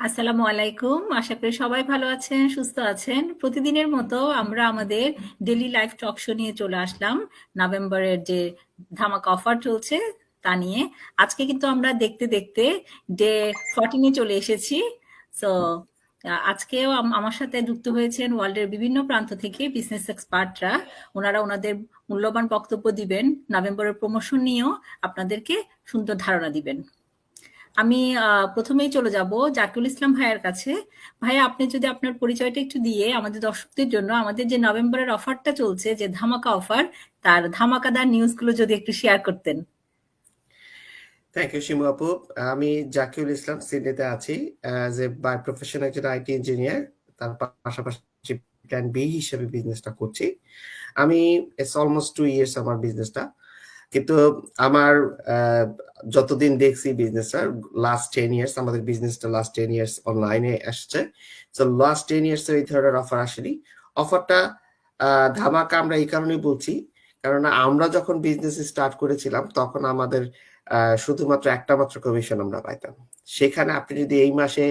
আসসালামু আলাইকুম। আশা করি সবাই ভালো আছেন, সুস্থ আছেন। প্রতিদিনের মতো আমরা আমাদের ডেইলি লাইফ টক শো নিয়ে চলে আসলাম নভেম্বরের যে ধামাকা অফার চলছে তা নিয়ে। আজকে কিন্তু আমরা দেখতে দেখতে ডে 14 চলে এসেছি। সো আজকেও আমার সাথে যুক্ত হয়েছেন ওয়ার্ল্ডের বিভিন্ন প্রান্ত থেকে বিজনেস এক্সপার্টরা। ওনারা ওনাদের মূল্যবান বক্তব্য দিবেন, নভেম্বরের প্রমোশন নিয়েও আপনাদেরকে সুন্দর ধারণা দিবেন। আমি প্রথমেই চলে যাব জাকিউল ইসলাম ভাইয়ার কাছে। ভাইয়া, আপনি যদি আপনার পরিচয়টা একটু দিয়ে আমাদের দর্শকদের জন্য আমাদের যে নভেম্বরের অফারটা চলছে, যে ধামাকা অফার, তার ধামাকাদার নিউজগুলো যদি একটু শেয়ার করতেন। থ্যাংক ইউ শিমু আপু। আমি জাকিউল ইসলাম, সিডনিতে আছি অ্যাজ এ বাই প্রফেশন একজন আইটি ইঞ্জিনিয়ার। তার পাশাপাশি প্ল্যান বি হিসেবে বিজনেসটা করছি। আমি ইটস অলমোস্ট 2 ইয়ার্স আমার বিজনেসটা, কিন্তু আমার যতদিন দেখছি বিজনেসটা লাস্ট 10 ইয়ার্স, আমাদের বিজনেসটা লাস্ট 10 ইয়ার্স অনলাইনে আসছে। তো লাস্ট 10 ইয়ার্স এই ধরনের অফার আসেনি। অফারটা ধামাকা আমরা এই কারণেই বলছি, কারণ আমরা যখন বিজনেস স্টার্ট করেছিলাম তখন আমাদের শুধুমাত্র একটা মাত্র কমিশন আমরা পাইতাম। সেখানে আপনি যদি এই মাসে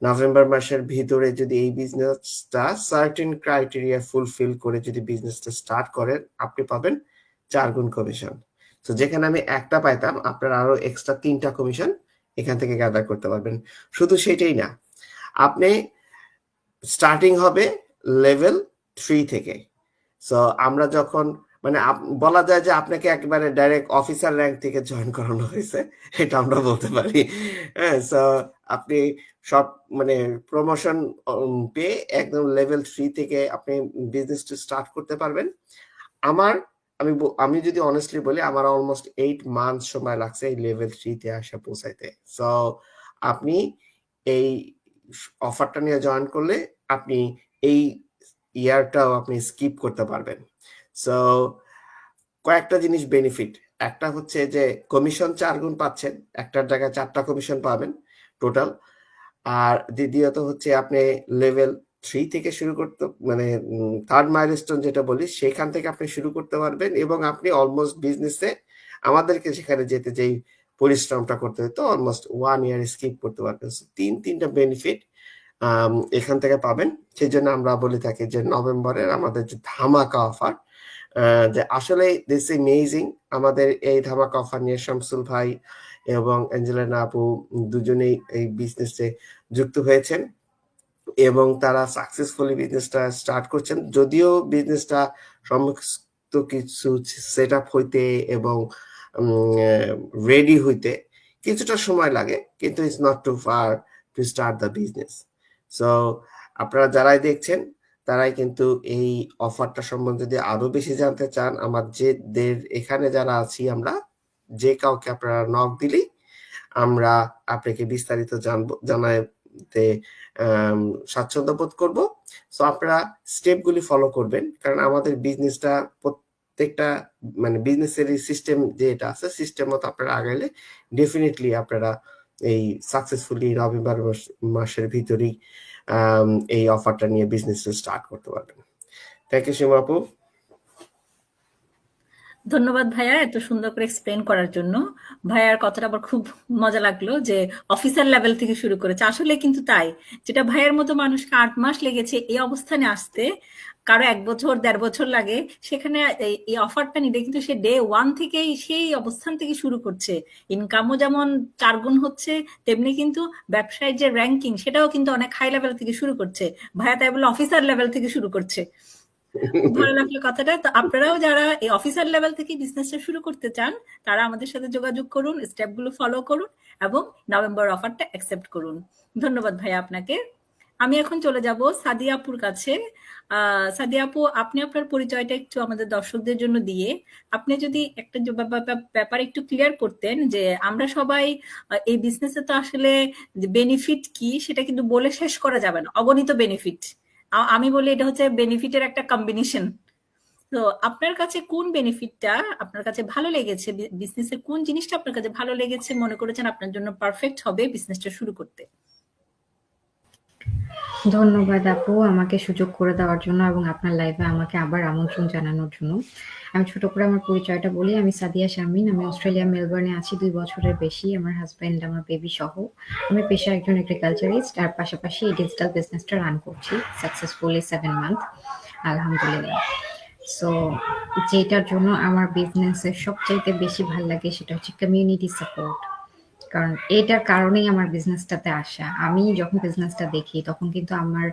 নভেম্বর মাসের ভিতরে যদি এই বিজনেসটা সার্টেন ক্রাইটেরিয়া ফুলফিল করে যদি বিজনেসটা স্টার্ট করেন, আপনি পাবেন 4 গুণ কমিশন। তো যেখানে আমি একটা পাইতাম, আপনার আরো এক্সট্রা 3টা কমিশন এখান থেকে গ্যাদার করতে পারবেন। শুধু সেটাই না, আপনি স্টার্টিং হবে লেভেল 3 থেকে। সো আমরা যখন মানে বলা যায় যে আপনাকে একেবারে ডাইরেক্ট অফিসার র্যাঙ্ক থেকে জয়েন করানো হয়েছে, এটা আমরা বলতে পারি। হ্যাঁ, সো আপনি সব মানে প্রমোশন পেয়ে একদম লেভেল 3 থেকে আপনি বিজনেসটা স্টার্ট করতে পারবেন। আমার আমি যদি অনেস্টলি বলি, আমার অলমোস্ট 8 মান্থ সময় লাগছে এই লেভেল 3 তে আসা পৌঁছাইতে। সো আপনি এই অফারটা নিয়ে জয়েন করলে আপনি এই ইয়ারটাও আপনি স্কিপ করতে পারবেন। সো কয়েকটা জিনিস বেনিফিট, একটা হচ্ছে যে কমিশন 4 গুণ পাচ্ছেন, একটার জায়গায় 4টা কমিশন পাবেন টোটাল। আর দ্বিতীয়ত হচ্ছে আপনি লেভেল 3 থেকে শুরু করতে মানে থার্ড মাইলস্টোন যেটা বলি সেখান থেকে আপনি শুরু করতে পারবেন, এবং আপনি অলমোস্ট বিজনেসে আমাদেরকে সেখানে যেতে যেই পরিশ্রমটা করতে হতো অলমোস্ট 1 ইয়ার স্কিপ করতে পারবেন। তিনটা বেনিফিট এখান থেকে পাবেন। সেই জন্য আমরা বলে থাকি যে নভেম্বরের আমাদের যে ধামাকা অফার, যে আসলে দিস অ্যামেজিং। আমাদের এই ধামাকা অফার নিয়ে শামসুল ভাই এবং অ্যাঞ্জেলিনা আপু দুজনেই এই বিজনেসে যুক্ত হয়েছেন এবং তারা সাকসেসফুলি বিজনেসটা স্টার্ট করছেন। যদিও বিজনেসটা সমস্ত কিছু সেট আপ হইতে এবং রেডি হইতে কিছুটা সময় লাগে, কিন্তু it's not too far to start the business. So আপনারা যারাই দেখছেন তারাই কিন্তু এই অফারটা সম্বন্ধে যদি আরো বেশি জানতে চান, আমাদের এখানে যারা আছি আমরা যে কাউকে আপনারা নক দিলেই আমরা আপনাকে বিস্তারিত জানাতে স্বাচ্ছন্দ্য বোধ করব। সো আপনারা স্টেপগুলি ফলো করবেন, কারণ আমাদের বিজনেসটা প্রত্যেকটা মানে বিজনেসের সিস্টেম যে এটা আছে, সিস্টেম মতো আপনারা আগাইলে ডেফিনেটলি আপনারা এই সাকসেসফুলি নভেম্বর মাসের ভিতরেই এই অফারটা নিয়ে বিজনেস স্টার্ট করতে পারবেন। থ্যাংক ইউ সীমা আপু। ধন্যবাদ ভাইয়া এত সুন্দর করে এক্সপ্লেন করার জন্য। ভাইয়ার কথাটা আবার খুব মজা লাগলো যে অফিসার লেভেল থেকে শুরু করেছে। আসলে কিন্তু তাই, যেটা ভাইয়ের মতো মানুষকে 8 মাস লেগেছে এই অবস্থানে আসতে, কারো 1 বছর 1.5 বছর লাগে, সেখানে এই অফারটা নিলে কিন্তু সে ডে 1 থেকেই সেই অবস্থান থেকে শুরু করছে। ইনকামও যেমন 4 গুণ হচ্ছে, তেমনি কিন্তু ব্যবসায়ের যে র্যাঙ্কিং সেটাও কিন্তু অনেক হাই লেভেল থেকে শুরু করছে। ভাইয়া তাই বলে অফিসার লেভেল থেকে শুরু করছে। খুব ভালো লাগলো কথাটা। তো আপনারাও যারা এই অফিসার লেভেল থেকে বিজনেসটা শুরু করতে চান, তারা আমাদের সাথে যোগাযোগ করুন, স্টেপগুলো ফলো করুন এবং নভেম্বর অফারটা অ্যাকসেপ্ট করুন। ধন্যবাদ ভাইয়া আপনাকে। আমি এখন চলে যাব সাদিয়া আপুর কাছে। সাদিয়া আপু, আপনি আপনার পরিচয়টা একটু আমাদের দর্শকদের জন্য দিয়ে আপনি যদি একটা ব্যাপার একটু ক্লিয়ার করতেন, যে আমরা সবাই এই বিজনেসে তো আসলে বেনিফিট কি সেটা কিন্তু বলে শেষ করা যাবে না, অগণিত বেনিফিট। আমি বলি এটা হচ্ছে বেনিফিটের একটা কম্বিনেশন। তো আপনার কাছে কোন বেনিফিটটা আপনার কাছে ভালো লেগেছে, বিজনেসের কোন জিনিসটা আপনার কাছে ভালো লেগেছে, মনে করেছেন আপনার জন্য পারফেক্ট হবে বিজনেসটা শুরু করতে? ধন্যবাদ আপু আমাকে সুযোগ করে দেওয়ার জন্য এবং আপনার লাইভে আমাকে আবার আমন্ত্রণ জানানোর জন্য। আমি ছোট করে আমার পরিচয়টা বলি। আমি সাদিয়া শারমিন। আমি অস্ট্রেলিয়া মেলবোর্নে আছি 2 বছরের বেশি। আমার হাসব্যান্ড, আমার বেবি সহ। আমি পেশায় একজন এগ্রিকালচারিস্ট আর পাশাপাশি এই ডিজিটাল বিজনেসটা রান করছি সাকসেসফুলি 7 মান্থ আলহামদুলিল্লাহ। সো যেটার জন্য আমার বিজনেসের সবচাইতে বেশি ভাল লাগে সেটা হচ্ছে কমিউনিটি সাপোর্ট। কারণ এটার কারণেই আমার বিজনেসটাতে আসা। আমি যখন বিজনেসটা দেখি তখন কিন্তু আমার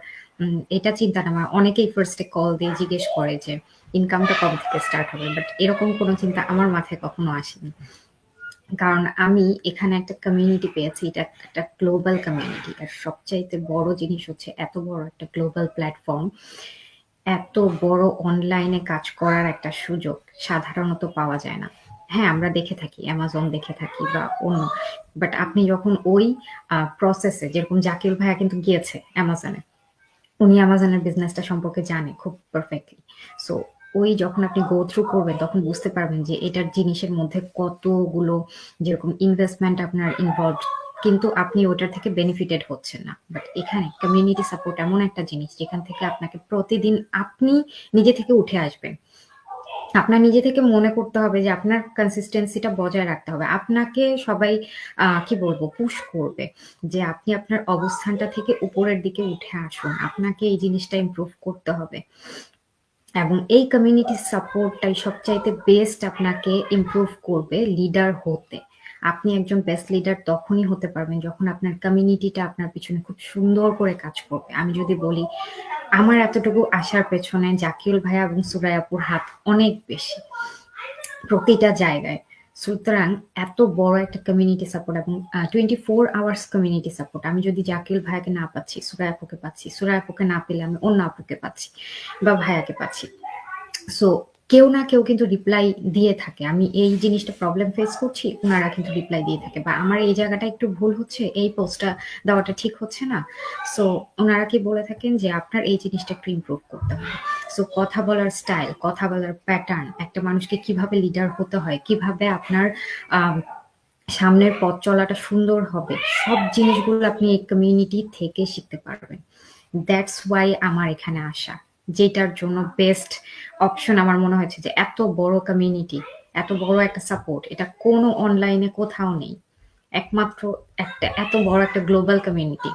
এটা চিন্তা না, আমার অনেকেই ফার্স্টে কল দিয়ে জিজ্ঞেস করে যে ইনকামটা কবে থেকে স্টার্ট হবে, বাট এরকম কোনো চিন্তা আমার মাথায় কখনো আসেনি। কারণ আমি এখানে একটা কমিউনিটি পেয়েছি, এটা একটা গ্লোবাল কমিউনিটি। আর সবচাইতে বড় জিনিস হচ্ছে এত বড় একটা গ্লোবাল প্ল্যাটফর্ম, এত বড় অনলাইনে কাজ করার একটা সুযোগ সাধারণত পাওয়া যায় না। হ্যাঁ, আমরা দেখে থাকি, অ্যামাজন দেখে থাকি বা অন্য, বাট আপনি যখন ওই প্রসেসে, যেরকম জাকির ভাইয়া কিন্তু গিয়েছে অ্যামাজনে, উনি অ্যামাজনের বিজনেসটা সম্পর্কে জানে খুব পারফেক্টলি। সো ওই যখন আপনি গো থ্রু করবেন তখন বুঝতে পারবেন যে এটার জিনিসের মধ্যে কতগুলো, যেরকম ইনভেস্টমেন্ট আপনার ইনভলভড, কিন্তু আপনি ওটার থেকে বেনিফিটেড হচ্ছেন না। বাট এখানে কমিউনিটি সাপোর্ট এমন একটা জিনিস যেখান থেকে আপনাকে প্রতিদিন আপনি নিজে থেকে উঠে আসবেন। আপনার নিজে থেকে মনে করতে হবে যে আপনার কনসিস্টেন্সিটা বজায় রাখতে হবে। আপনাকে সবাই কি বলবো, পুশ করবে যে আপনি আপনার অবস্থানটা থেকে উপরের দিকে উঠে আসুন। আপনাকে এই জিনিসটা ইমপ্রুভ করতে হবে। এবং এই কমিউনিটি সাপোর্টটাই সবচাইতে বেস্ট আপনাকে ইমপ্রুভ করবে লিডার হতে। আপনি একজন বেস্ট লিডার তখনই হতে পারবেন যখন আপনার কমিউনিটিটা আপনার পিছনে খুব সুন্দর করে কাজ করবে। আমি যদি বলি, আমার এতটুকু আসার পেছনে জাকিউল ভাইয়া এবং সুরাইয়াপুর হাত অনেক বেশি প্রতিটা জায়গায়। সুতরাং এত বড় একটা কমিউনিটি সাপোর্ট এবং 24 আওয়ার্স কমিউনিটি সাপোর্ট। আমি যদি জাকিউল ভাইয়াকে না পাচ্ছি, সুরাইয়াপুকে পাচ্ছি, সুরাইয়াপুকে না পেলে আমি অন্য আপুকে পাচ্ছি বা ভাইয়াকে পাচ্ছি। সো কেউ না কেউ কিন্তু রিপ্লাই দিয়ে থাকে। আমি এই জিনিসটা প্রবলেম ফেস করছি, ওনারা কিন্তু রিপ্লাই দিয়ে থাকে। বা আমার এই জায়গাটা একটু ভুল হচ্ছে, এই পোস্টটা দেওয়াটা ঠিক হচ্ছে না, সো ওনারা কি বলে থাকেন যে আপনার এই জিনিসটা একটু ইমপ্রুভ করতে হবে। সো কথা বলার স্টাইল, কথা বলার প্যাটার্ন, একটা মানুষকে কিভাবে লিডার হতে হয়, কিভাবে আপনার আহ সামনের পথ চলাটা সুন্দর হবে, সব জিনিসগুলো আপনি এই কমিউনিটি থেকে শিখতে পারবেন। দ্যাটস ওয়াই আমার এখানে আসা, যেটার জন্য বেস্ট অপশন আমার মনে হয়েছে যে এত বড় কমিউনিটি, এত বড় একটা সাপোর্ট, এটা কোনো অনলাইনে কোথাও নেই। একমাত্র একটা এত বড় একটা গ্লোবাল কমিউনিটি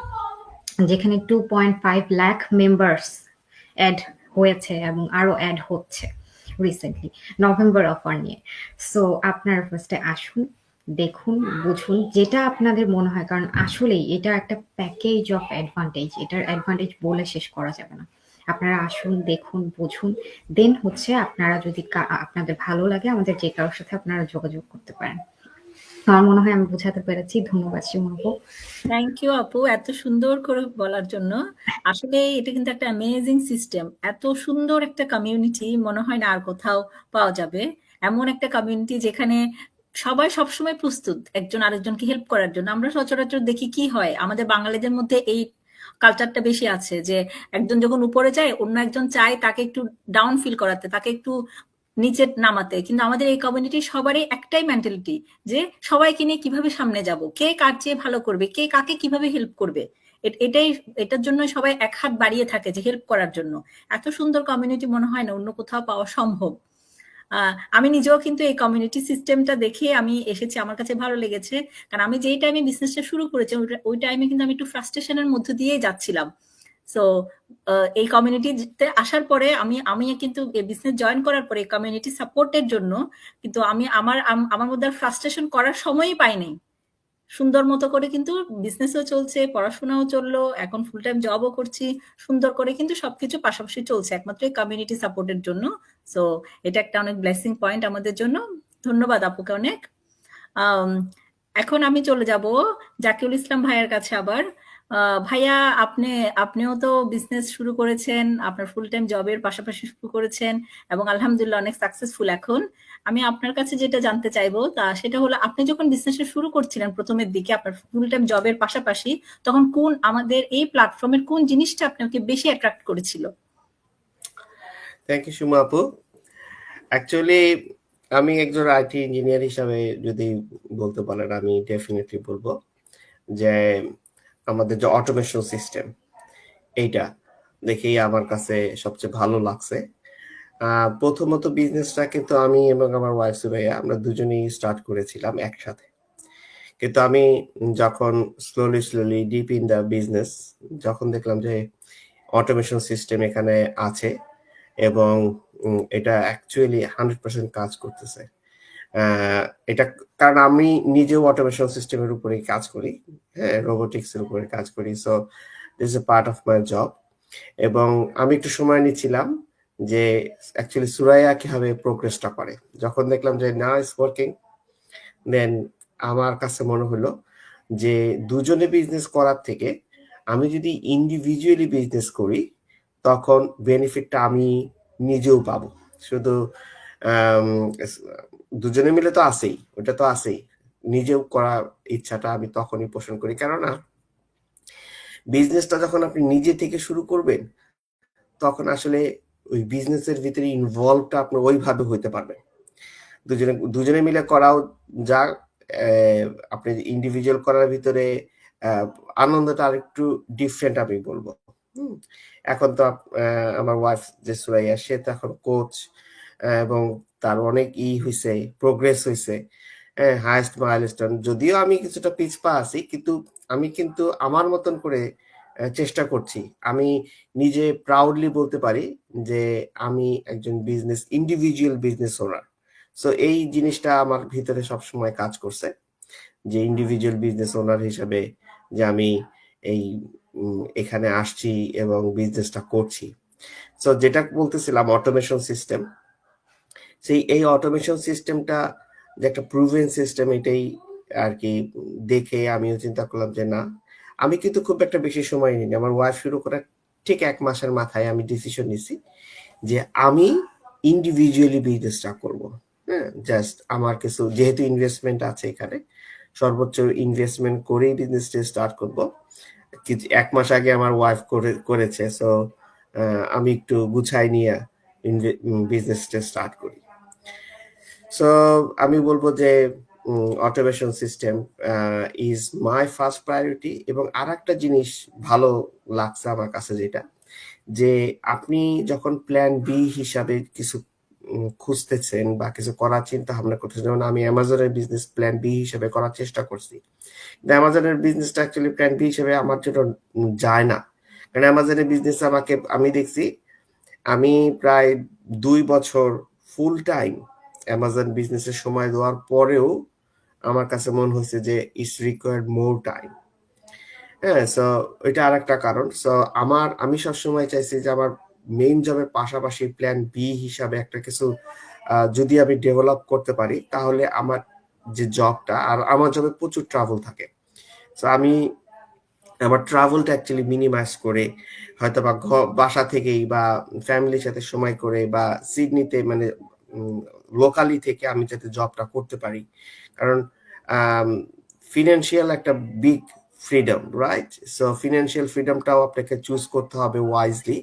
যেখানে 2.5 লাখ মেম্বার্স অ্যাড হয়েছে এবং আরো অ্যাড হচ্ছে রিসেন্টলি নভেম্বর অফার নিয়ে। সো আপনারা ফার্স্টে আসুন, দেখুন, বুঝুন যেটা আপনাদের মনে হয়। কারণ আসলেই এটা একটা প্যাকেজ অফ অ্যাডভান্টেজ, এটার অ্যাডভান্টেজ বলে শেষ করা যাবে না। আপনারা আসুন, দেখুন, বুঝুন, দেন হচ্ছে আপনারা যদি আপনাদের ভালো লাগে আমাদের যে কারোর সাথে আপনারা যোগাযোগ করতে পারেন। আমার মনে হয় আমি বোঝাতে পেরেছি। ধন্যবাদ শিমুলপু। থ্যাংক ইউ আপু এত সুন্দর করে বলার জন্য। আসলে এটা কিন্তু একটা অ্যামেজিং সিস্টেম। এত সুন্দর একটা কমিউনিটি মনে হয় না আর কোথাও পাওয়া যাবে। এমন একটা কমিউনিটি যেখানে সবাই সবসময় প্রস্তুত একজন আরেকজনকে হেল্প করার জন্য। আমরা সচরাচর দেখি কি হয়, আমাদের বাঙালিদের মধ্যে এই কালচারটা বেশি আছে যে একজন যখন উপরে যায় অন্য একজন চায় তাকে একটু ডাউন ফিল করাতে, তাকে একটু নিচে নামাতে। কিন্তু আমাদের এই কমিউনিটি সবারই একটাই মেন্টালিটি যে সবাইকে নিয়ে কিভাবে সামনে যাব, কে কার চেয়ে ভালো করবে, কে কাকে কিভাবে হেল্প করবে। এটাই, এটার জন্য সবাই এক হাত বাড়িয়ে থাকে যে হেল্প করার জন্য। এত সুন্দর কমিউনিটি মনে হয় না অন্য কোথাও পাওয়া সম্ভব। আমি নিজেও কিন্তু এই কমিউনিটি সিস্টেমটা দেখে আমি এসেছি, আমার কাছে ভালো লেগেছে। কারণ আমি যেই টাইমে বিজনেসটা শুরু করেছি ওই টাইমে কিন্তু আমি একটু ফ্রাস্ট্রেশনের মধ্যে দিয়েই যাচ্ছিলাম। সো এই কমিউনিটিতে আসার পরে আমি কিন্তু বিজনেস জয়েন করার পরে কমিউনিটি সাপোর্টের জন্য কিন্তু আমি আমার মধ্যে আর ফ্রাস্ট্রেশন করার সময়ই পাইনি। সুন্দর মতো করে কিন্তু বিজনেসও চলছে, পড়াশোনাও চললো, এখন ফুল টাইম জবও করছি, সুন্দর করে কিন্তু সবকিছু পাশাপাশি চলছে একমাত্র এই কমিউনিটি সাপোর্টের জন্য। সো এটা একটা অনেক ব্লেসিং পয়েন্ট আমাদের জন্য। ধন্যবাদ আপুকে অনেক। এখন আমি চলে যাব জাকিউল ইসলাম ভাইয়ের কাছে আবার। ভাইয়া, আপনিও তো বিজনেস শুরু করেছেন, আপনার ফুল টাইম জবের পাশাপাশি শুরু করেছেন এবং আলহামদুলিল্লাহ অনেক সাকসেসফুল এখন। আমি আপনার কাছে যেটা জানতে চাইবো সেটা হলো, আপনি যখন বিজনেসটা শুরু করছিলেন প্রথমের দিকে আপনার ফুল টাইম জবের পাশাপাশি, তখন আমাদের এই প্ল্যাটফর্মের কোন জিনিসটা আপনাকে বেশি অ্যাট্রাক্ট করেছিল? থ্যাংক ইউ সুমা আপু। অ্যাকচুয়ালি আমি একজন আইটি ইঞ্জিনিয়ার হিসাবে যদি বলতে পারেন, আমি ডেফিনেটলি বলবো যে আমাদের যে অটোমেশন সিস্টেম, এইটা দেখেই আমার কাছে সবচেয়ে ভালো লাগছে। প্রথমত বিজনেসটা কিন্তু আমি এবং আমার ওয়াইফ সুরাইয়া আমরা দুজনেই স্টার্ট করেছিলাম একসাথে। কিন্তু আমি যখন slowly deep in the business যখন দেখলাম যে অটোমেশন সিস্টেম এখানে আছে এবং এটা অ্যাকচুয়ালি 100% কাজ করতেছে। এটা কারণ আমি নিজেও অটোমেশন সিস্টেমের উপরেই কাজ করি, হ্যাঁ, রোবোটিক্স এর উপরে কাজ করি। So this is a part of my job. এবং আমি একটু সময় নিচ্ছিলাম যে অ্যাকচুয়ালি সুরাইয়া কিভাবে প্রোগ্রেসটা করে। যখন দেখলাম যে না ইটস ওয়ার্কিং, দেন আমার কাছে মনে হলো যে দুজনে বিজনেস করার থেকে আমি যদি ইন্ডিভিজুয়ালি বিজনেস করি তখন বেনিফিটটা আমি নিজেও পাবো। শুধু আম, দুজনে মিলে তো আছেই, ওটা তো আছেই, নিজেও করার ইচ্ছাটা আমি তখনই পোষণ করি। কেননা বিজনেসটা যখন আপনি নিজে থেকে শুরু করবেন তখন আসলে ওই বিজনেসের ভিতরে ইনভলভটা আপনার ওইভাবে হইতে পারবে। দুজনে দুজনে মিলে করাও যা, আপনি ইন্ডিভিজুয়াল করার ভিতরে আনন্দটা আরেকটু ডিফারেন্ট আমি বলবো। এখন তো আমার ওয়াইফ যে সুরাইয়া সে তো এখন কোচ এবং তার অনেক হয়েছে, প্রোগ্রেস হয়েছে, হাইয়েস্ট মাইলস্টোন। যদিও আমি কিছুটা পিছপা আছি, কিন্তু আমি কিন্তু আমার মতন করে চেষ্টা করছি। আমি নিজে প্রাউডলি বলতে পারি যে আমি একজন ইন্ডিভিজুয়াল বিজনেস ওনার। সো এই জিনিসটা আমার ভিতরে সবসময় কাজ করছে যে ইন্ডিভিজুয়াল বিজনেস ওনার হিসেবে যে আমি এই এখানে আসছি এবং বিজনেসটা করছি। সো যেটা বলতেছিলাম অটোমেশন সিস্টেম, এই অটোমেশন সিস্টেমটা যে একটা প্রুভেন সিস্টেম, এটাই আর কি দেখে আমিও চিন্তা করলাম যে না, আমি কিন্তু খুব একটা বেশি সময় নিইনি। আমার ওয়াইফ শুরু করার ঠিক 1 মাসের মাথায় আমি ডিসিশন নিছি যে আমি ইন্ডিভিজুয়ালি বিজনেসটা করব। হ্যাঁ, জাস্ট আমার কিছু যেহেতু ইনভেস্টমেন্ট আছে এখানে, সর্বোচ্চ ইনভেস্টমেন্ট করেই বিজনেসটা স্টার্ট করব। 1 মাস আগে আমার ওয়াইফ করেছে। সো আমি একটু গুছাই নিয়ে বিজনেসটা স্টার্ট করি। সো আমি বলবো যে automation system is my first priority. এবং আর একটা জিনিস ভালো লাগছে আমার কাছে যেটা, যে আপনি যখন প্ল্যান বি হিসাবে কিছু খুঁজতেছেন বা কিছু করার চিন্তা ভাবনা করতেছেন, যেমন আমি অ্যামাজনের বিজনেস প্ল্যান বি হিসেবে করার চেষ্টা করছি, কিন্তু অ্যামাজনের বিজনেসটা অ্যাকচুয়ালি প্ল্যান বি হিসেবে আমার জন্য যায় না। কারণ অ্যামাজনের বিজনেস আমি দেখছি, আমি প্রায় 2 বছর ফুল টাইম অ্যামাজন বিজনেসে সময় দেওয়ার পরেও আমার কাছে মনে হয়েছে যে ইটস রিকোয়ার্ড মোর টাইম। হ্যাঁ, সো এটা আর একটা কারণ। সো আমি সবসময় চাইছি যে আমার মেইন জবের পাশাপাশি প্ল্যান বি হিসাবে একটা কিছু যদি আমি ডেভেলপ করতে পারি তাহলে আমার যে জবটা, আর আমার জবে প্রচুর ট্রাভেল থাকে। সো আমি আমার ট্রাভেলটা অ্যাকচুয়ালি মিনিমাইজ করে হয়তো বা বাসা থেকেই বা ফ্যামিলির সাথে সময় করে বা সিডনিতে মানে লোকালি থেকে আমি যাতে জবটা করতে পারি। কারণ ফিনান্সিয়াল একটা big freedom, right? So financial ফ্রিডমটাও আপনাকে চুজ করতে হবে ওয়াইজলি,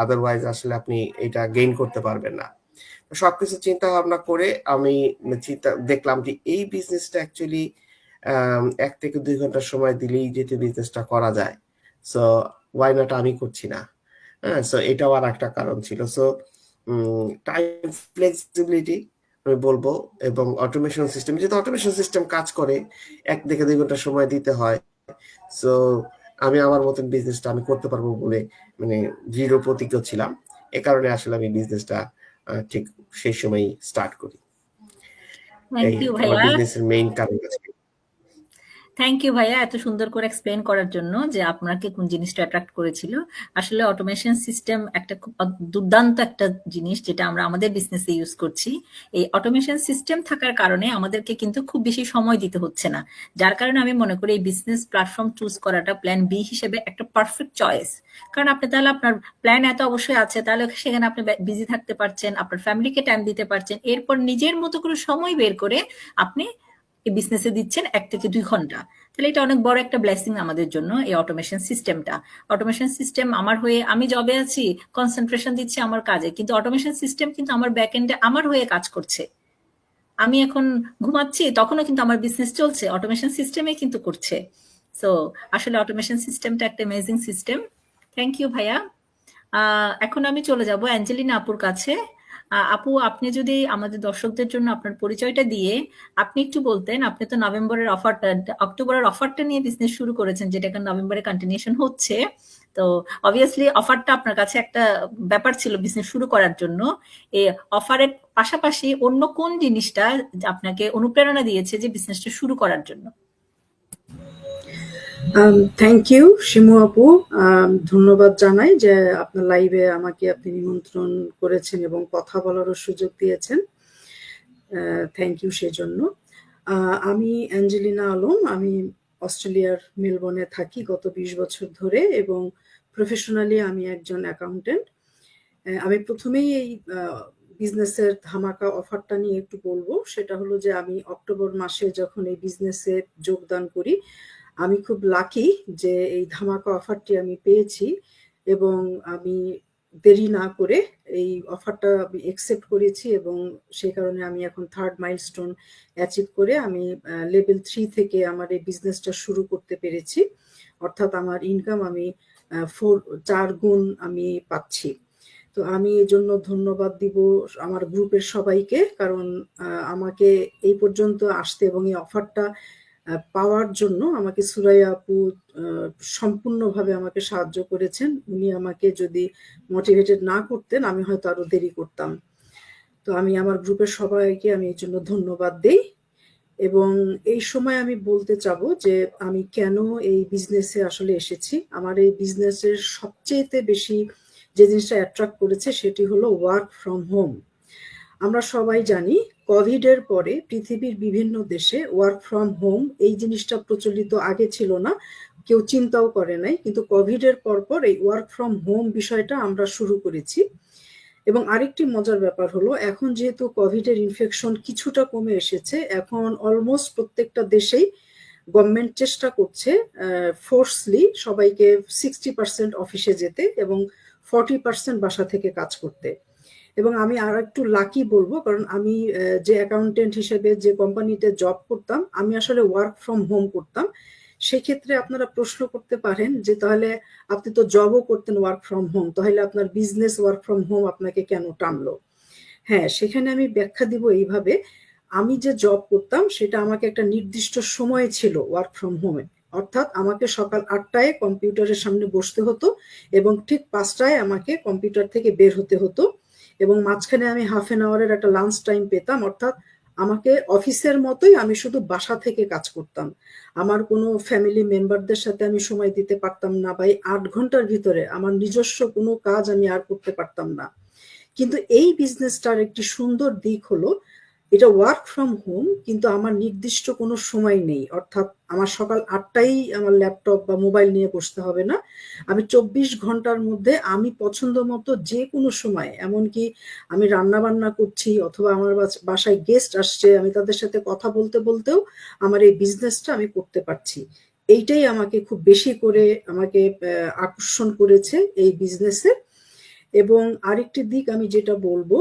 আদারওয়াইজ আসলে আপনি এটা গেইন করতে পারবেন না। সবকিছু চিন্তা ভাবনা করে আমি দেখলাম যে এই বিজনেসটা অ্যাকচুয়ালি 1 থেকে 2 ঘন্টা সময় দিলেই যেহেতু বিজনেসটা করা যায়, সো ওয়াই নট আমি করছি না। হ্যাঁ, সো এটাও আর একটা কারণ ছিল। সো টাইম ফ্লেক্সিবিলিটি আমি বলবো, এবং অটোমেশন সিস্টেম, যেহেতু অটোমেশন সিস্টেম কাজ করে 1 থেকে 2 ঘন্টা সময় দিতে হয়। সো আমি আমার মতন বিজনেসটা আমি করতে পারবো বলে মানে দৃঢ় প্রতিজ্ঞ ছিলাম। এ কারণে আসলে আমি বিজনেসটা ঠিক সেই সময় স্টার্ট করি। থ্যাংক এই ইউ আমার ভাইয়া। বিজনেসের মেইন কারণ আছে। থ্যাংক ইউ ভাইয়া এত সুন্দর করে এক্সপ্লেন করার জন্য যে আপনাকে কোন জিনিসটা অ্যাট্রাক্ট করেছিল। আসলে অটোমেশন সিস্টেম একটা খুব দুর্দান্ত একটা জিনিস যেটা আমরা আমাদের বিজনেসে ইউজ করছি। এই অটোমেশন সিস্টেম থাকার কারণে আমাদেরকে কিন্তু খুব বেশি সময় দিতে হচ্ছে না, যার কারণে আমি মনে করি এই বিজনেস প্ল্যাটফর্ম চুজ করাটা প্ল্যান বি হিসেবে একটা পারফেক্ট চয়েস। কারণ আপনি তাহলে আপনার প্ল্যান এত অবশ্যই আছে, তাহলে সেখানে আপনি বিজি থাকতে পারছেন, আপনার ফ্যামিলিকে টাইম দিতে পারছেন, এরপর নিজের মতো করে সময় বের করে আপনি এই বিজনেসে দিচ্ছেন 1 থেকে 2 ঘন্টা। তাহলে এটা অনেক বড় একটা ব্লেসিং আমাদের জন্য এই অটোমেশন সিস্টেমটা। অটোমেশন সিস্টেম আমার হয়ে, আমি জবে আছি, কনসেন্ট্রেশন দিচ্ছি আমার কাজে, কিন্তু অটোমেশন সিস্টেম কিন্তু আমার ব্যাক এন্ডে আমার হয়ে কাজ করছে। আমি এখন ঘুমাচ্ছি তখনও কিন্তু আমার বিজনেস চলছে, অটোমেশন সিস্টেমে কিন্তু করছে। সো আসলে অটোমেশন সিস্টেমটা একটা অ্যামেজিং সিস্টেম। থ্যাংক ইউ ভাইয়া। এখন আমি চলে যাব অ্যাঞ্জেলিনা আপুর কাছে। আপু, আপনি যদি আমাদের দর্শকদের জন্য আপনার পরিচয়টা দিয়ে আপনি একটু বলতেন, আপনি তো নভেম্বরের অফারটা, অক্টোবরের অফারটা নিয়ে বিজনেস শুরু করেছেন, যেটা এখন নভেম্বরে কন্টিনিউশন হচ্ছে। তো অবভিয়াসলি অফারটা আপনার কাছে একটা ব্যাপার ছিল বিজনেস শুরু করার জন্য। এই অফারের পাশাপাশি অন্য কোন জিনিসটা আপনাকে অনুপ্রেরণা দিয়েছে যে বিজনেসটা শুরু করার জন্য? থ্যাংক ইউ শিমু আপু। ধন্যবাদ জানাই যে আপনার লাইভে আমাকে আপনি নিমন্ত্রণ করেছেন এবং কথা বলারও সুযোগ দিয়েছেন। থ্যাংক ইউ সেজন্য। আমি অ্যাঞ্জেলিনা আলম, আমি অস্ট্রেলিয়ার মেলবোর্নে থাকি গত 20 বছর ধরে এবং প্রফেশনালি আমি একজন অ্যাকাউন্টেন্ট। আমি প্রথমেই এই বিজনেসের ধামাকা অফারটা নিয়ে একটু বলবো। সেটা হলো যে আমি অক্টোবর মাসে যখন এই বিজনেসে যোগদান করি, আমি খুব লাকি যে এই ধামাকা অফারটি আমি পেয়েছি এবং আমি দেরি না করে এই অফারটা আমি একসেপ্ট করেছি এবং সেই কারণে আমি এখন 3rd মাইলস্টোন অ্যাচিভ করে আমি লেভেল 3 থেকে আমার এই বিজনেসটা শুরু করতে পেরেছি। অর্থাৎ আমার ইনকাম আমি 4 গুণ আমি পাচ্ছি। তো আমি এই জন্য ধন্যবাদ দিব আমার গ্রুপের সবাইকে, কারণ আমাকে এই পর্যন্ত আসতে এবং এই অফারটা পাওয়ার জন্য আমাকে সুরাইয়া আপু সম্পূর্ণভাবে আমাকে সাহায্য করেছেন। উনি আমাকে যদি মোটিভেটেড না করতেন আমি হয়তো আরো দেরি করতাম। তো আমি আমার গ্রুপের সবাইকে আমি এই জন্য ধন্যবাদ দেই এবং এই সময় আমি বলতে চাবো যে আমি কেন এই বিজনেসে আসলে এসেছি। আমার এই বিজনেসের সবচেয়ে বেশি যে জিনিসটা অ্যাট্রাক্ট করেছে সেটি হলো ওয়ার্ক ফ্রম হোম। আমরা সবাই জানি কোভিড এর পরে পৃথিবীর বিভিন্ন দেশে ওয়ার্ক ফ্রম হোম এই জিনিসটা প্রচলিত আগে ছিল না, কেউ চিন্তাও করে নাই, কিন্তু কোভিড এর পর এই ওয়ার্ক ফ্রম হোম বিষয়টা আমরা শুরু করেছি। এবং আরেকটি মজার ব্যাপার হলো এখন যেহেতু কোভিড এর ইনফেকশন কিছুটা কমে এসেছে, এখন অলমোস্ট প্রত্যেকটা দেশেই গভর্নমেন্ট চেষ্টা করছে ফোর্সলি সবাইকে 60% অফিসে যেতে এবং 40% বাসা থেকে কাজ করতে। এবং আমি আর একটু লাকি বলবো, কারণ আমি যে অ্যাকাউন্টেন্ট হিসেবে যে কোম্পানিতে জব করতাম আমি আসলে ওয়ার্ক ফ্রম হোম করতাম। সেক্ষেত্রে আপনারা প্রশ্ন করতে পারেন যে তাহলে আপনি তো জবও করতেন ওয়ার্ক ফ্রম হোম, তাহলে আপনার বিজনেস ওয়ার্ক ফ্রম হোম আপনাকে কেন টানলো? হ্যাঁ, সেখানে আমি ব্যাখ্যা দিব এইভাবে। আমি যে জব করতাম সেটা আমাকে একটা নির্দিষ্ট সময় ছিল ওয়ার্ক ফ্রম হোমে, অর্থাৎ আমাকে সকাল 8টায় কম্পিউটারের সামনে বসতে হতো এবং ঠিক 5টায় আমাকে কম্পিউটার থেকে বের হতে হতো এবং মাঝখানে আমি হাফ এন আওয়ারের একটা লাঞ্চ টাইম পেতাম। অর্থাৎ আমাকে অফিসের মতোই আমি শুধু বাসা থেকে কাজ করতাম। আমার কোনো ফ্যামিলি মেম্বারদের সাথে আমি সময় দিতে পারতাম না, বা এই 8 ঘন্টার ভিতরে আমার নিজস্ব কোনো কাজ আমি আর করতে পারতাম না। কিন্তু এই বিজনেসটার একটি সুন্দর দিক হলো এটা ওয়ার্ক ফ্রম হোম, কিন্তু আমার নির্দিষ্ট কোনো সময় নেই। অর্থাৎ আমার সকাল 8টায় আমার ল্যাপটপ বা মোবাইল নিয়ে বসতে হবে না। আমি 24 ঘন্টার মধ্যে আমি পছন্দ মতো যে কোনো সময়, এমনকি আমি রান্না বান্না করছি অথবা আমার বাসায় গেস্ট আসছে, আমি তাদের সাথে কথা বলতে বলতেও আমার এই বিজনেসটা আমি করতে পারছি। এইটাই আমাকে খুব বেশি করে আমাকে আকর্ষণ করেছে এই বিজনেসে। এবং আরেকটি দিক আমি যেটা বলবো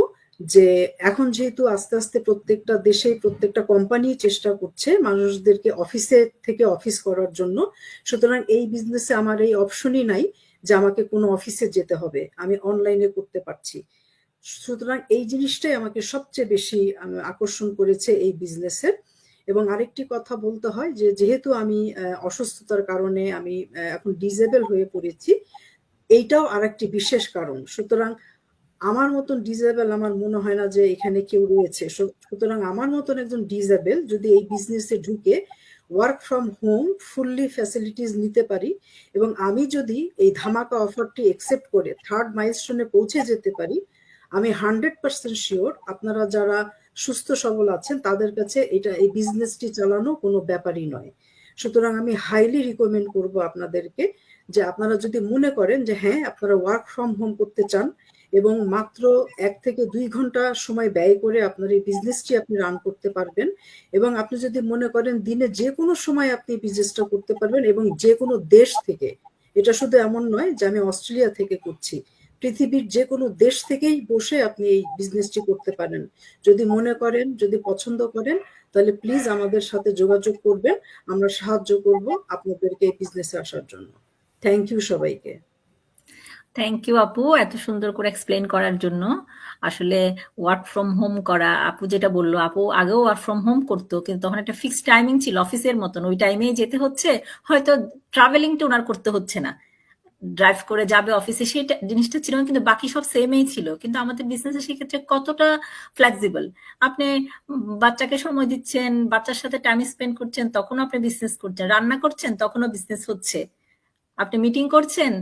যে এখন যেহেতু আস্তে আস্তে প্রত্যেকটা দেশে প্রত্যেকটা কোম্পানি চেষ্টা করছে মানুষদেরকে অফিসে থেকে অফিস করার জন্য, সুতরাং এই বিজনেসে আমার এই অপশনই নাই যে আমাকে কোনো অফিসে যেতে হবে, আমি অনলাইনে করতে পারছি। সুতরাং এই জিনিসটাই আমাকে সবচেয়ে বেশি আকর্ষণ করেছে এই বিজনেসের। এবং আরেকটি কথা বলতে হয় যে যেহেতু আমি অসুস্থতার কারণে আমি এখন ডিসেবল হয়ে পড়েছি, এইটাও আরেকটি বিশেষ কারণ। সুতরাং আমার মতন ডিসেবল আমার মনে হয় না যে এখানে কেউ রয়েছে। সুতরাং আমার মতন একজন ডিসেবল যদি এই বিজনেসে ঢুকে work from home fully facilities নিতে পারি এবং আমি যদি এই ধামাকা অফারটি একসেপ্ট করে 3rd মাইলস্টোনে পৌঁছে যেতে পারি, আমি 100% শিওর আপনারা যারা সুস্থ সবল আছেন তাদের কাছে এটা এই বিজনেসটি চালানো কোনো ব্যাপারই নয়। সুতরাং আমি হাইলি রিকমেন্ড করব আপনাদেরকে যে আপনারা যদি মনে করেন যে হ্যাঁ আপনারা ওয়ার্ক ফ্রম হোম করতে চান এবং মাত্র 1 থেকে 2 ঘন্টা সময় ব্যয় করে আপনার এই বিজনেসটি আপনি রান করতে পারবেন, এবং আপনি যদি মনে করেন দিনে যে কোনো সময় আপনি বিজনেসটা করতে পারবেন এবং যে কোনো দেশ থেকে, এটা শুধু এমন নয় যে আমি অস্ট্রেলিয়া থেকে করছি, পৃথিবীর যে কোনো দেশ থেকেই বসে আপনি এই বিজনেসটি করতে পারেন। যদি মনে করেন, যদি পছন্দ করেন, তাহলে প্লিজ আমাদের সাথে যোগাযোগ করবেন, আমরা সাহায্য করব আপনাদেরকে এই বিজনেসে আসার জন্য। থ্যাংক ইউ সবাইকে। থ্যাংক ইউ আপু এত সুন্দর করে এক্সপ্লেন করার জন্য। আসলে ওয়ার্ক ফ্রম হোম করা, আপু যেটা বললো, আপু আগেও ওয়ার্ক ফ্রম হোম করতো, কিন্তু তখন একটা ফিক্সড টাইমিং ছিল অফিসের মতন, ওই টাইমেই যেতে হচ্ছে, হয়তো ট্রাভেলিংটা ওনার করতে হচ্ছে না, ড্রাইভ করে যাবে অফিসে, সেই জিনিসটা ছিল না, কিন্তু বাকি সব সেমই ছিল। কিন্তু আমাদের বিজনেসে সেক্ষেত্রে কতটা ফ্লেক্সিবল, আপনি বাচ্চাকে সময় দিচ্ছেন, বাচ্চার সাথে টাইম স্পেন্ড করছেন, তখনও আপনি বিজনেস করছেন, রান্না করছেন তখনও বিজনেস হচ্ছে, আপনি মিটিং করছেন,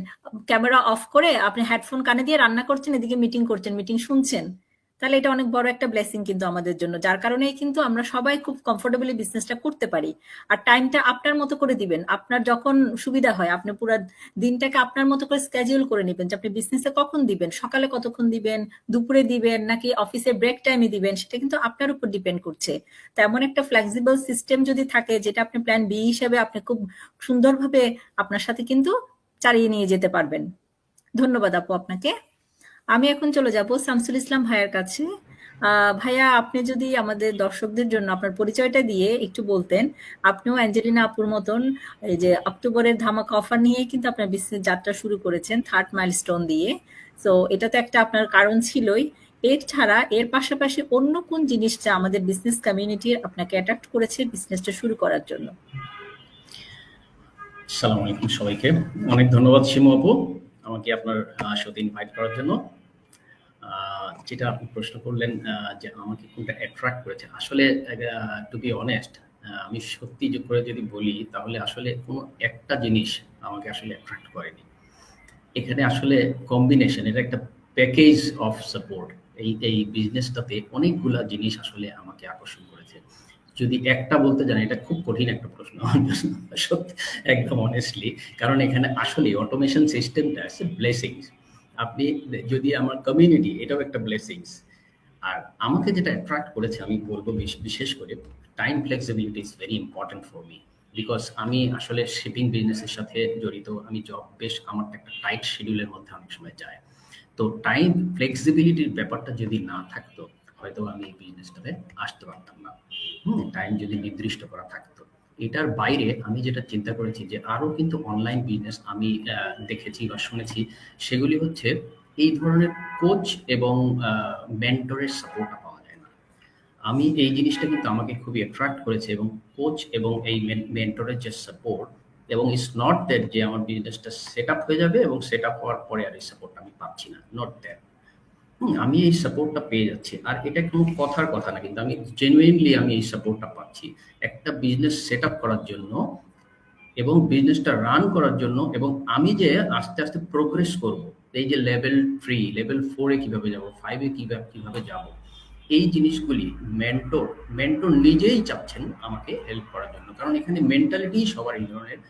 ক্যামেরা অফ করে আপনি হেডফোন কানে দিয়ে রান্না করছেন, এদিকে মিটিং করছেন, মিটিং শুনছেন। তাহলে এটা অনেক বড় একটা ব্লেসিং কিন্তু আমাদের জন্য, যার কারণেই কিন্তু আমরা সবাই খুব কমফোর্টেবলি বিজনেসটা করতে পারি। আর টাইমটা আপনার মতো করে দিবেন, আপনার যখন সুবিধা হয় আপনি পুরো দিনটাকে আপনার মতো করে স্কেডিউল করে নেবেন যে আপনি বিজনেসে কখন দিবেন, সকালে কতক্ষণ দিবেন, দুপুরে দিবেন নাকি অফিসে ব্রেক টাইমে দিবেন, সেটা কিন্তু আপনার উপর ডিপেন্ড করছে। তেমন একটা ফ্লেক্সিবল সিস্টেম যদি থাকে, যেটা আপনি প্ল্যান বি হিসেবে আপনি খুব সুন্দরভাবে আপনার সাথে কিন্তু চালিয়ে নিয়ে যেতে পারবেন। ধন্যবাদ আপু আপনাকে। আমি এখন চলে যাব শামসুল ইসলাম ভাইয়ার কাছে। ভাইয়া, আপনি যদি আমাদের দর্শকদের জন্য আপনার পরিচয়টা দিয়ে একটু বলতেন। আপনিও অ্যাঞ্জেলিনা আপুর মতন এই যে অক্টোবরের ধামাকা অফার নিয়ে কিন্তু আপনার বিজনেস যাত্রা শুরু করেছেন, 3rd মাইলস্টোন দিয়ে। তো এটা তো একটা আপনার কারণ ছিলই। এর ছাড়া এর পাশাপাশি অন্য কোন জিনিসটা আমাদের বিজনেস কমিউনিটি আপনাকে অ্যাট্রাক্ট করেছে বিজনেসটা শুরু করার জন্য? আসসালামু আলাইকুম সবাইকে। অনেক ধন্যবাদ শিমু আপু আমাকে আপনার শোতে ইনভাইট করার জন্য। যেটা আপনি প্রশ্ন করলেন যে আমাকে কোনটা অ্যাট্রাক্ট করেছে, আসলে টু বি অনেস্ট আমি সত্যি যে করে যদি বলি তাহলে আসলে কোনো একটা জিনিস আমাকে আসলে অ্যাট্রাক্ট করেনি। এখানে আসলে কম্বিনেশন, এটা একটা প্যাকেজ অফ সাপোর্ট। এই বিজনেসটাতে অনেকগুলা জিনিস আসলে আমাকে আকর্ষণ করেছে। যদি একটা বলতে যান, এটা খুব কঠিন একটা প্রশ্ন আমার জন্য, সত্যি একদম অনেস্টলি। কারণ এখানে আসলে অটোমেশন সিস্টেমটা ব্লেসিংস। আপনি যদি আমার কমিউনিটি, এটাও একটা ব্লেসিংস। আর আমাকে যেটা অ্যাট্রাক্ট করেছে আমি বলবো বিশেষ করে time flexibility is very important for me. Because আমি আসলে শিপিং বিজনেসের সাথে জড়িত, আমি জব বেশ আমার একটা টাইট শিডিউলের মধ্যে অনেক সময় যায়। তো টাইম ফ্লেক্সিবিলিটির ব্যাপারটা যদি না থাকতো হয়তো আমি এই বিজনেসটাতে আসতে পারতাম না। টাইম যদি নির্দিষ্ট করা থাকতো। এটার বাইরে আমি যেটা চিন্তা করেছি যে আরো কিন্তু অনলাইন বিজনেস আমি দেখেছি বা শুনেছি, সেগুলি হচ্ছে এই ধরনের কোচ এবং মেন্টরের সাপোর্টটা পাওয়া যায় না। আমি এই জিনিসটা কিন্তু আমাকে খুবই অ্যাট্রাক্ট করেছে, এবং কোচ এবং এই মেন্টরের যে সাপোর্ট, এবং ইটস নট দ্যাট যে আমার বিজনেসটা সেট আপ হয়ে যাবে এবং সেট আপ হওয়ার পরে আর এই সাপোর্টটা আমি পাচ্ছি না, নট দ্যাট। আমি এই সাপোর্টটা পেয়ে যাচ্ছি, আর এটা কোনো কথার কথা না, কিন্তু আমি জেনুইনলি আমি এই সাপোর্টটা পাচ্ছি একটা বিজনেস সেট আপ করার জন্য এবং বিজনেসটা রান করার জন্য। এবং আমি যে আস্তে আস্তে প্রোগ্রেস করব, এই যে লেভেল 3, লেভেল 4-এ কিভাবে যাব, 5-এ কিভাবে যাব, এই জিনিসগুলি মেন্টর নিজেই চাচ্ছেন আমাকে হেল্প করার জন্য। কারণ এখানে মেন্টালিটি সবার এই ধরনের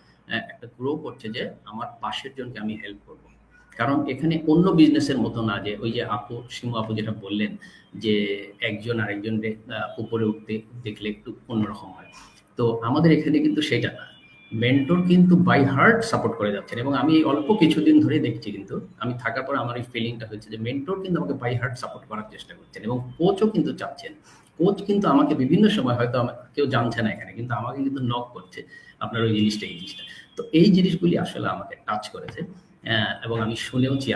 একটা গ্রো করছে যে আমার পাশের জনকে আমি হেল্প করব। কারণ এখানে অন্য বিজনেসের মতো না যে ওই যে শিমু আপু যেটা বললেন যে একজন আরেকজনকে উপরে উঠতে দেখলে একটু অন্যরকম হয়। তো আমাদের এখানে কিন্তু সেটা না, মেন্টর কিন্তু বাই হার্ট সাপোর্ট করে যাচ্ছেন। এবং আমি অল্প কিছুদিন ধরে দেখছি, কিন্তু আমি থাকার পর আমার এই ফিলিংটা হচ্ছে যে মেন্টর কিন্তু আমাকে বাই হার্ট সাপোর্ট করার চেষ্টা করছেন, এবং কোচও কিন্তু চাচ্ছেন। কোচ কিন্তু আমাকে বিভিন্ন সময় হয়তো কেউ জানছে না এখানে, কিন্তু আমাকে কিন্তু নক করছে আপনার ওই জিনিসটা, এই জিনিসটা। তো এই জিনিসগুলি আসলে আমাকে টাচ করেছে। এবং আমি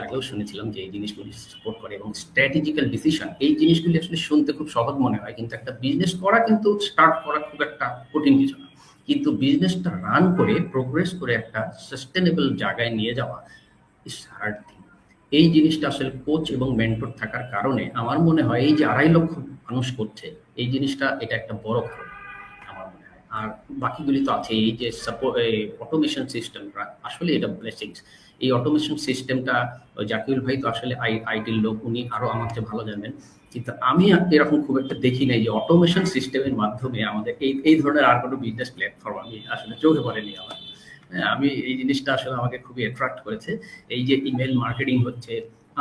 আগেও শুনেছিলাম যে এই জিনিসগুলি সাপোর্ট করে, এবং স্ট্র্যাটেজিক্যাল ডিসিশন, এই জিনিসগুলি আসলে শুনতে খুব সহজ মনে হয়, কিন্তু একটা বিজনেস করা কিন্তু স্টার্ট করা খুব একটা কঠিন কিছু না। কিন্তু বিজনেসটা রান করে প্রোগ্রেস করে একটা সাস্টেনেবল জায়গায় নিয়ে যাওয়া ইজ হার্ড থিং। এই জিনিসটা আসলে কোচ এবং মেন্টর থাকার কারণে আমার মনে হয় এই যে 2.5 লক্ষ মানুষ করছে এই জিনিসটা, এটা একটা বড় কারণ আমার মনে হয়। আর বাকিগুলি তো আছে, এই যে অটোমেশন সিস্টেম, আসলে এটা ব্লেসিংস। এই অটোমেশন সিস্টেমটা জাকিউল ভাই তো আসলে আইটির লোক, উনি আরো আমার চেয়ে ভালো জানেন, কিন্তু আমি এরকম খুব একটা দেখি নাই যে অটোমেশন সিস্টেমের মাধ্যমে আমাদের এই ধরনের আর কোনো বিজনেস প্ল্যাটফর্ম আমি আসলে চোখে পড়েনি আমার। আমি এই জিনিসটা আসলে আমাকে খুবই অ্যাট্রাক্ট করেছে। এই যে ইমেল মার্কেটিং হচ্ছে,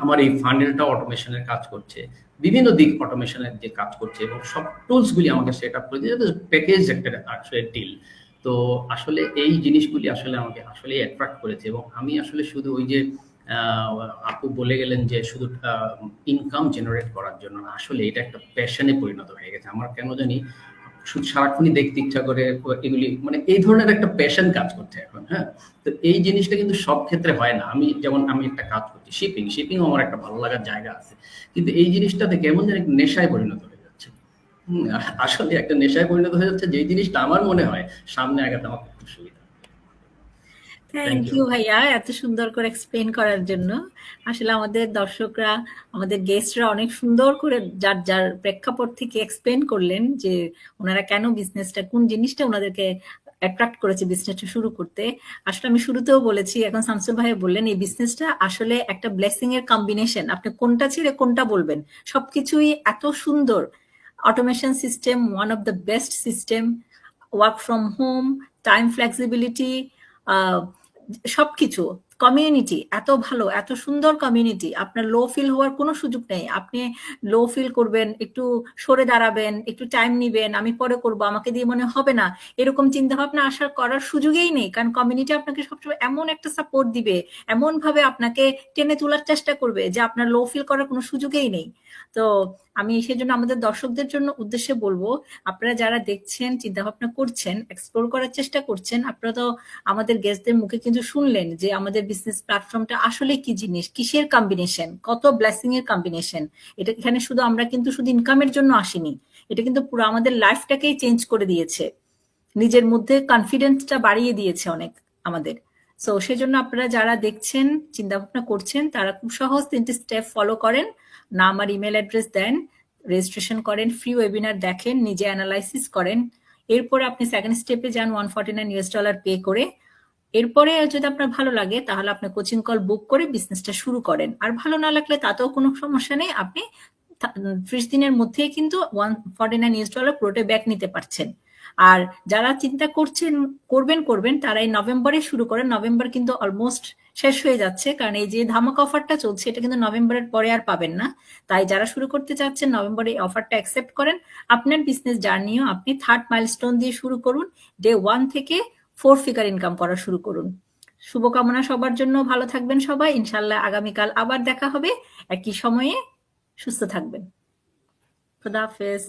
আমার এই ফানেলটা অটোমেশনের কাজ করছে, বিভিন্ন দিক অটোমেশনের যে কাজ করছে, এবং সব টুলসগুলি আমাকে সেট আপ করে দিয়েছে, প্যাকেজ একটা আসলে ডিল। তো আসলে এই জিনিসগুলি আসলে আমাকে আসলে অ্যাট্রাক্ট করেছে। এবং আমি আসলে শুধু ওই যে আপু বলে গেলেন যে শুধু ইনকাম জেনারেট করার জন্য না, আসলে এটা একটা প্যাশনে পরিণত হয়ে গেছে আমার। কেন জানি শুধু সারাক্ষণই দেখতে ইচ্ছা করে এগুলি, মানে এই ধরনের একটা প্যাশন কাজ করছে এখন। হ্যাঁ, তো এই জিনিসটা কিন্তু সব ক্ষেত্রে হয় না। আমি একটা কাজ করছি, শিপিং আমার একটা ভালো লাগার জায়গা আছে, কিন্তু এই জিনিসটাতে কেমন যেন একটা নেশায় পরিণত হয়ে যাচ্ছে। আসলে একটা নেশায় পরিণত হয়ে যাচ্ছে, যেই জিনিসটা আমার মনে হয় সামনে আগাতে আমার খুব সুবিধা। Thank thank you. ইউ ভাইয়া এত সুন্দর করে এক্সপ্লেন করার জন্য। আসলে আমাদের দর্শকরা, আমাদের গেস্টরা অনেক সুন্দর করে যার যার প্রেক্ষাপট থেকে এক্সপ্লেন করলেন যে ওনারা কেন বিজনেসটা, কোন জিনিসটা ওনাদেরকে অ্যাট্রাক্ট করেছে বিজনেসটা শুরু করতে। আসলে আমি শুরুতেও বলেছি, এখন শামসুল ভাই বললেন, এই বিজনেসটা আসলে একটা ব্লেসিং এর কম্বিনেশন। আপনি কোনটা ছেড়ে কোনটা বলবেন, সবকিছুই এত সুন্দর। Automation system, one of the best system, work from home, time flexibility, সবকিছু, কমিউনিটি এত ভালো, এত সুন্দর কমিউনিটি। আপনার লো ফিল হওয়ার কোনো সুযোগ নেই। আপনি লো ফিল করবেন, একটু সরে দাঁড়াবেন, একটু টাইম নিবেন, আমি পরে করব, আমাকে দিয়ে মনে হবে না, এরকম চিন্তা ভাবনা আসার করার সুযোগই নেই। কারণ কমিউনিটি আপনাকে সবসময় এমন একটা সাপোর্ট দিবে, এমন ভাবে আপনাকে টেনে তোলার চেষ্টা করবে যে আপনার লো ফিল করার কোনো সুযোগই নেই। তো আমি সেজন্য আমাদের দর্শকদের জন্য উদ্দেশ্যে বলবো, আপনারা যারা দেখছেন, চিন্তা ভাবনা করছেন, এক্সপ্লোর করার চেষ্টা করছেন, আপনারা তো আমাদের গেস্টদের মুখে কিন্তু শুনলেন যে আমাদের বিজনেস প্ল্যাটফর্মটা আসলে কি জিনিস, কিসের কম্বিনেশন, কত ব্লেসিং এর কম্বিনেশন। এটা এখানে শুধু আমরা কিন্তু শুধু ইনকামের জন্য আসিনি, এটা কিন্তু পুরো আমাদের লাইফটাকেই চেঞ্জ করে দিয়েছে, নিজের মধ্যে কনফিডেন্সটা বাড়িয়ে দিয়েছে অনেক আমাদের। সো সেজন্য আপনারা যারা দেখছেন, চিন্তা ভাবনা করছেন, তারা খুব সহজ 3টি স্টেপ ফলো করেন, নাম আর ইমেল অ্যাড্রেস দেন, রেজিস্ট্রেশন করেন, ফ্রি ওয়েবিনার দেখেন, নিজে অ্যানালাইসিস করেন। এরপরে আপনি সেকেন্ড স্টেপে যান $149 পে করে। এরপরে যদি আপনার ভালো লাগে তাহলে আপনি কোচিং কল বুক করে বিজনেসটা শুরু করেন। আর ভালো না লাগলে তাতেও কোনো সমস্যা নেই, আপনি 30 দিনের মধ্যেই কিন্তু $149 পুরোটা ব্যাক নিতে পারছেন। আর যারা চিন্তা করছেন করবেন তারা এই নভেম্বরে শুরু করেন। নভেম্বর কিন্তু অলমোস্ট শেষ হয়ে যাচ্ছে, কারণ এই যে ধামাকা অফারটা চলছে এটা কিন্তু নভেম্বরের পরে আর পাবেন না। তাই যারা শুরু করতে চাচ্ছেন নভেম্বরে এই অফারটা অ্যাকসেপ্ট করেন। আপনার বিজনেস জার্নিও আপনি 3rd মাইলস্টোন দিয়ে শুরু করুন, ডে 1 থেকে 4 ফিগার ইনকাম করা শুরু করুন। শুভকামনা সবার জন্য, ভালো থাকবেন সবাই। ইনশাল্লাহ আগামীকাল আবার দেখা হবে একই সময়ে। সুস্থ থাকবেন। খুদা হাফেজ।